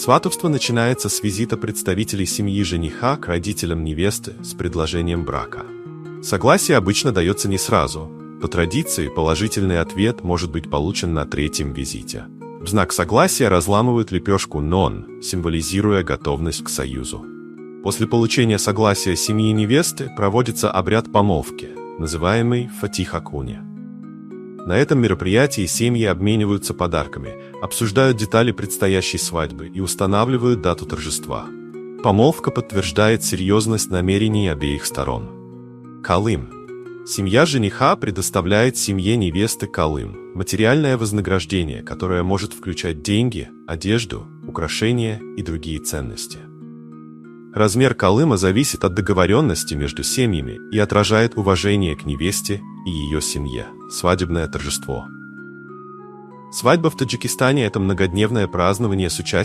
Сватовство начинается с визита представителей семьи жениха к родителям невесты с предложением брака. Согласие обычно дается не сразу. По традиции, положительный ответ может быть получен на третьем визите. В знак согласия разламывают лепешку «нон», символизируя готовность к союзу. После получения согласия семьи невесты проводится обряд помолвки, называемый фатих-акуни. На этом мероприятии семьи обмениваются подарками, обсуждают детали предстоящей свадьбы и устанавливают дату торжества. Помолвка подтверждает серьезность намерений обеих сторон. Калым. Семья жениха предоставляет семье невесты калым – материальное вознаграждение, которое может включать деньги, одежду, украшения и другие ценности. Размер калыма зависит от договоренности между семьями и отражает уважение к невесте и ее семье. Свадебное торжество. Свадьба в Таджикистане – это многодневное празднование с участием